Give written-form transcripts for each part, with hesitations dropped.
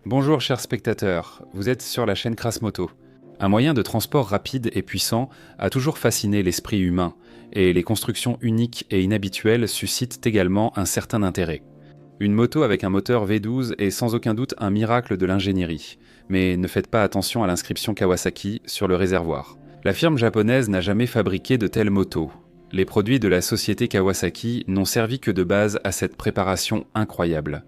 Bonjour chers spectateurs, vous êtes sur la chaîne Crasmoto. Un moyen de transport rapide et puissant a toujours fasciné l'esprit humain, et les constructions uniques et inhabituelles suscitent également un certain intérêt. Une moto avec un moteur V12 est sans aucun doute un miracle de l'ingénierie, mais ne faites pas attention à l'inscription Kawasaki sur le réservoir. La firme japonaise n'a jamais fabriqué de telles motos. Les produits de la société Kawasaki n'ont servi que de base à cette préparation incroyable.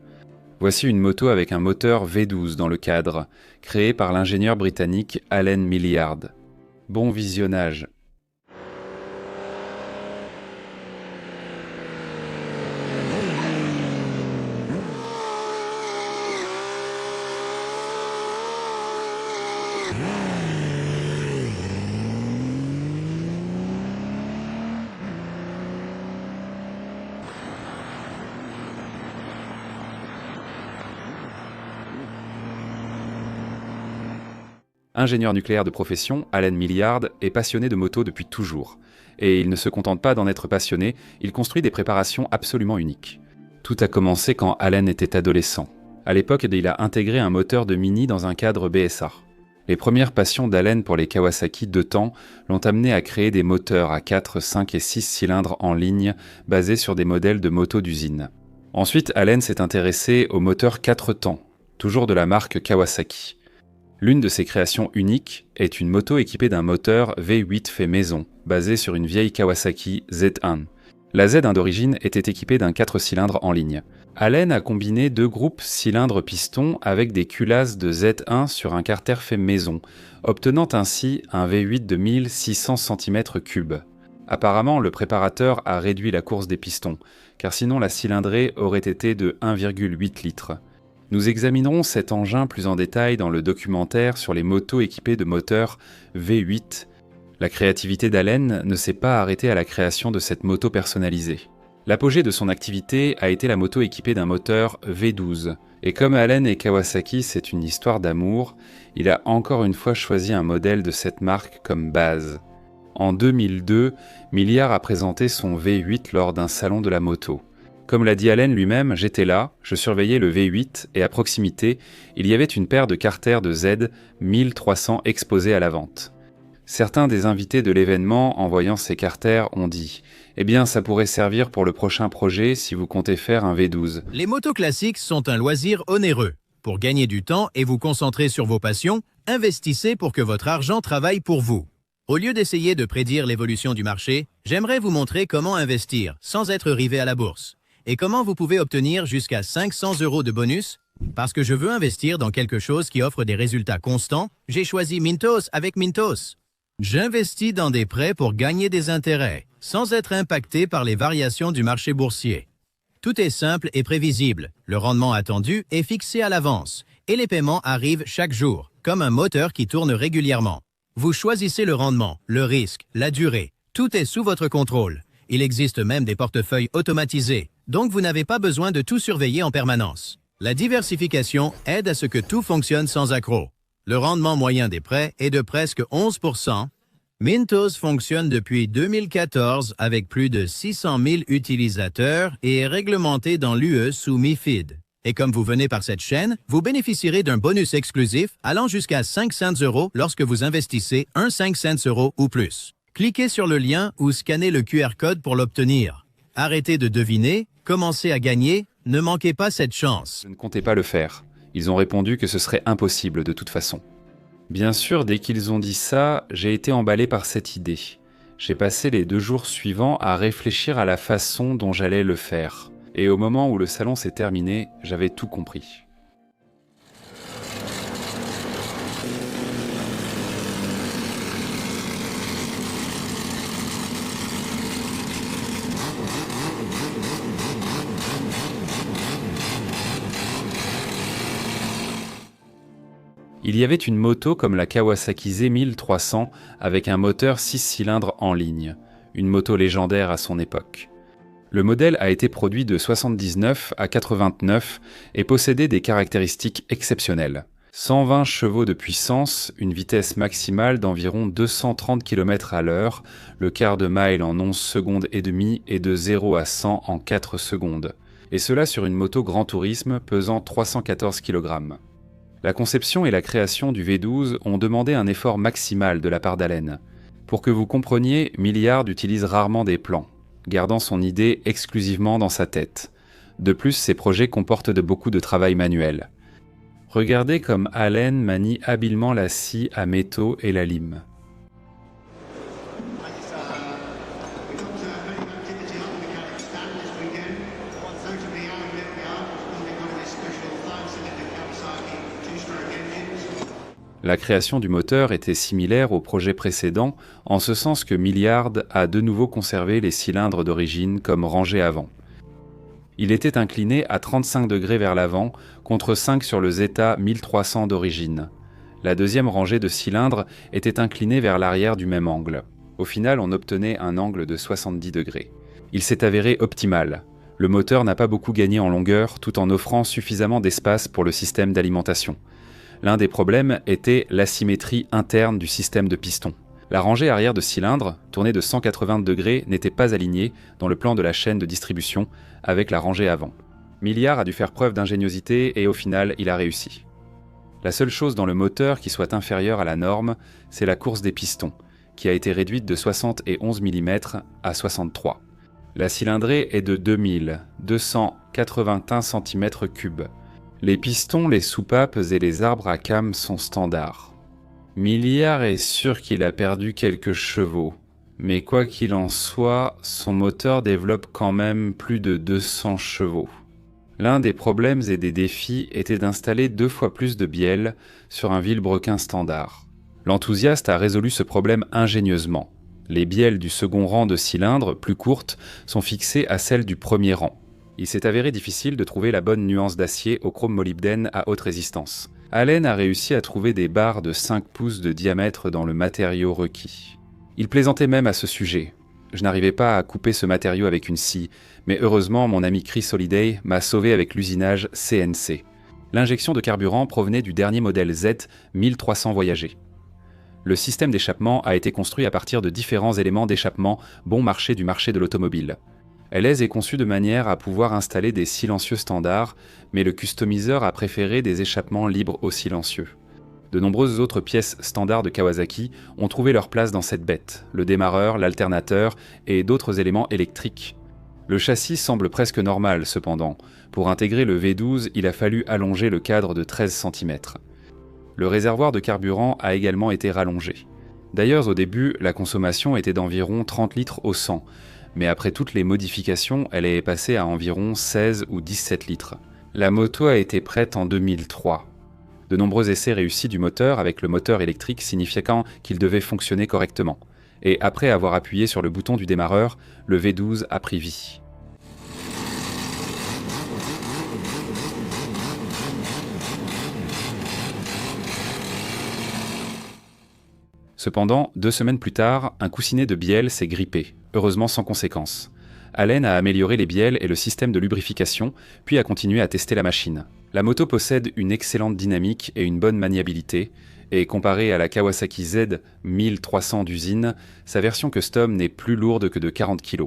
Voici une moto avec un moteur V12 dans le cadre, créé par l'ingénieur britannique Allen Millyard. Bon visionnage. Ingénieur nucléaire de profession, Allen Millyard est passionné de moto depuis toujours. Et il ne se contente pas d'en être passionné, il construit des préparations absolument uniques. Tout a commencé quand Allen était adolescent. À l'époque, il a intégré un moteur de Mini dans un cadre BSA. Les premières passions d'Allen pour les Kawasaki 2 temps l'ont amené à créer des moteurs à 4, 5 et 6 cylindres en ligne basés sur des modèles de motos d'usine. Ensuite, Allen s'est intéressé aux moteurs 4 temps, toujours de la marque Kawasaki. L'une de ses créations uniques est une moto équipée d'un moteur V8 fait maison, basé sur une vieille Kawasaki Z1. La Z1 d'origine était équipée d'un 4 cylindres en ligne. Allen a combiné 2 groupes cylindres-pistons avec des culasses de Z1 sur un carter fait maison, obtenant ainsi un V8 de 1600 cm3. Apparemment, le préparateur a réduit la course des pistons, car sinon la cylindrée aurait été de 1,8 litres. Nous examinerons cet engin plus en détail dans le documentaire sur les motos équipées de moteurs V8. La créativité d'Allen ne s'est pas arrêtée à la création de cette moto personnalisée. L'apogée de son activité a été la moto équipée d'un moteur V12. Et comme Allen et Kawasaki, c'est une histoire d'amour, il a encore une fois choisi un modèle de cette marque comme base. En 2002, Millyard a présenté son V8 lors d'un salon de la moto. Comme l'a dit Allen lui-même, j'étais là, je surveillais le V8 et à proximité, il y avait une paire de carters de Z 1300 exposés à la vente. Certains des invités de l'événement, en voyant ces carters, ont dit « Eh bien, ça pourrait servir pour le prochain projet si vous comptez faire un V12. » Les motos classiques sont un loisir onéreux. Pour gagner du temps et vous concentrer sur vos passions, investissez pour que votre argent travaille pour vous. Au lieu d'essayer de prédire l'évolution du marché, j'aimerais vous montrer comment investir sans être rivé à la bourse. Et comment vous pouvez obtenir jusqu'à 500 € de bonus? Parce que je veux investir dans quelque chose qui offre des résultats constants, j'ai choisi Mintos avec Mintos. J'investis dans des prêts pour gagner des intérêts, sans être impacté par les variations du marché boursier. Tout est simple et prévisible, le rendement attendu est fixé à l'avance, et les paiements arrivent chaque jour, comme un moteur qui tourne régulièrement. Vous choisissez le rendement, le risque, la durée, tout est sous votre contrôle. Il existe même des portefeuilles automatisés, donc vous n'avez pas besoin de tout surveiller en permanence. La diversification aide à ce que tout fonctionne sans accroc. Le rendement moyen des prêts est de presque 11%. Mintos fonctionne depuis 2014 avec plus de 600 000 utilisateurs et est réglementé dans l'UE sous MiFID. Et comme vous venez par cette chaîne, vous bénéficierez d'un bonus exclusif allant jusqu'à 5 cents € lorsque vous investissez 5 cents € ou plus. Cliquez sur le lien ou scannez le QR code pour l'obtenir. Arrêtez de deviner, commencez à gagner, ne manquez pas cette chance. Je ne comptais pas le faire. Ils ont répondu que ce serait impossible de toute façon. Bien sûr, dès qu'ils ont dit ça, j'ai été emballé par cette idée. J'ai passé les 2 jours suivants à réfléchir à la façon dont j'allais le faire. Et au moment où le salon s'est terminé, j'avais tout compris. Il y avait une moto comme la Kawasaki Z1300 avec un moteur 6 cylindres en ligne, une moto légendaire à son époque. Le modèle a été produit de 79 à 89 et possédait des caractéristiques exceptionnelles. 120 chevaux de puissance, une vitesse maximale d'environ 230 km/h, le quart de mile en 11 secondes et demie et de 0 à 100 en 4 secondes. Et cela sur une moto grand tourisme pesant 314 kg. La conception et la création du V12 ont demandé un effort maximal de la part d'Allen. Pour que vous compreniez, Milliard utilise rarement des plans, gardant son idée exclusivement dans sa tête. De plus, ses projets comportent beaucoup de travail manuel. Regardez comme Allen manie habilement la scie à métaux et la lime. La création du moteur était similaire au projet précédent, en ce sens que Milliard a de nouveau conservé les cylindres d'origine comme rangés avant. Il était incliné à 35 degrés vers l'avant, contre 5 sur le Zeta 1300 d'origine. La deuxième rangée de cylindres était inclinée vers l'arrière du même angle. Au final, on obtenait un angle de 70 degrés. Il s'est avéré optimal. Le moteur n'a pas beaucoup gagné en longueur, tout en offrant suffisamment d'espace pour le système d'alimentation. L'un des problèmes était l'asymétrie interne du système de piston. La rangée arrière de cylindres, tournée de 180 degrés, n'était pas alignée dans le plan de la chaîne de distribution avec la rangée avant. Milliard a dû faire preuve d'ingéniosité et au final, il a réussi. La seule chose dans le moteur qui soit inférieure à la norme, c'est la course des pistons, qui a été réduite de 71 mm à 63. La cylindrée est de 2281 cm3. Les pistons, les soupapes et les arbres à cames sont standards. Milliard est sûr qu'il a perdu quelques chevaux, mais quoi qu'il en soit, son moteur développe quand même plus de 200 chevaux. L'un des problèmes et des défis était d'installer 2 fois plus de bielles sur un vilebrequin standard. L'enthousiaste a résolu ce problème ingénieusement. Les bielles du second rang de cylindres, plus courtes, sont fixées à celles du premier rang. Il s'est avéré difficile de trouver la bonne nuance d'acier au chrome molybdène à haute résistance. Allen a réussi à trouver des barres de 5 pouces de diamètre dans le matériau requis. Il plaisantait même à ce sujet. Je n'arrivais pas à couper ce matériau avec une scie, mais heureusement mon ami Chris Holliday m'a sauvé avec l'usinage CNC. L'injection de carburant provenait du dernier modèle Z 1300 Voyager. Le système d'échappement a été construit à partir de différents éléments d'échappement bon marché du marché de l'automobile. LS est conçu de manière à pouvoir installer des silencieux standards, mais le customiseur a préféré des échappements libres aux silencieux. De nombreuses autres pièces standards de Kawasaki ont trouvé leur place dans cette bête, le démarreur, l'alternateur et d'autres éléments électriques. Le châssis semble presque normal cependant. Pour intégrer le V12, il a fallu allonger le cadre de 13 cm. Le réservoir de carburant a également été rallongé. D'ailleurs, au début, la consommation était d'environ 30 litres au 100, mais après toutes les modifications, elle est passée à environ 16 ou 17 litres. La moto a été prête en 2003. De nombreux essais réussis du moteur avec le moteur électrique signifiant qu'il devait fonctionner correctement. Et après avoir appuyé sur le bouton du démarreur, le V12 a pris vie. Cependant, 2 semaines plus tard, un coussinet de bielle s'est grippé, heureusement sans conséquence. Allen a amélioré les bielles et le système de lubrification, puis a continué à tester la machine. La moto possède une excellente dynamique et une bonne maniabilité, et comparée à la Kawasaki Z 1300 d'usine, sa version custom n'est plus lourde que de 40 kg.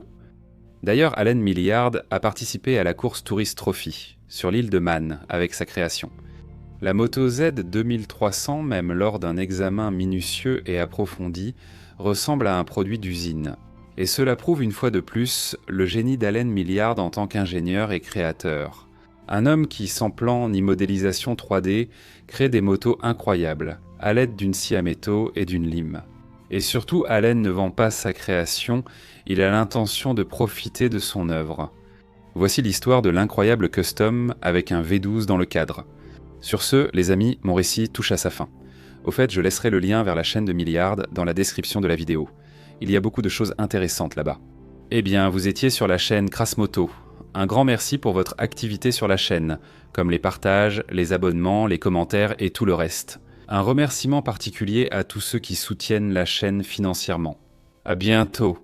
D'ailleurs, Allen Milliard a participé à la course Tourist Trophy, sur l'île de Man, avec sa création. La Moto Z 2300, même lors d'un examen minutieux et approfondi, ressemble à un produit d'usine. Et cela prouve une fois de plus le génie d'Allen Milliard en tant qu'ingénieur et créateur. Un homme qui, sans plan ni modélisation 3D, crée des motos incroyables, à l'aide d'une scie à métaux et d'une lime. Et surtout, Allen ne vend pas sa création, il a l'intention de profiter de son œuvre. Voici l'histoire de l'incroyable custom avec un V12 dans le cadre. Sur ce, les amis, mon récit touche à sa fin. Au fait, je laisserai le lien vers la chaîne de Milliard dans la description de la vidéo. Il y a beaucoup de choses intéressantes là-bas. Eh bien, vous étiez sur la chaîne Crasmoto. Un grand merci pour votre activité sur la chaîne, comme les partages, les abonnements, les commentaires et tout le reste. Un remerciement particulier à tous ceux qui soutiennent la chaîne financièrement. À bientôt.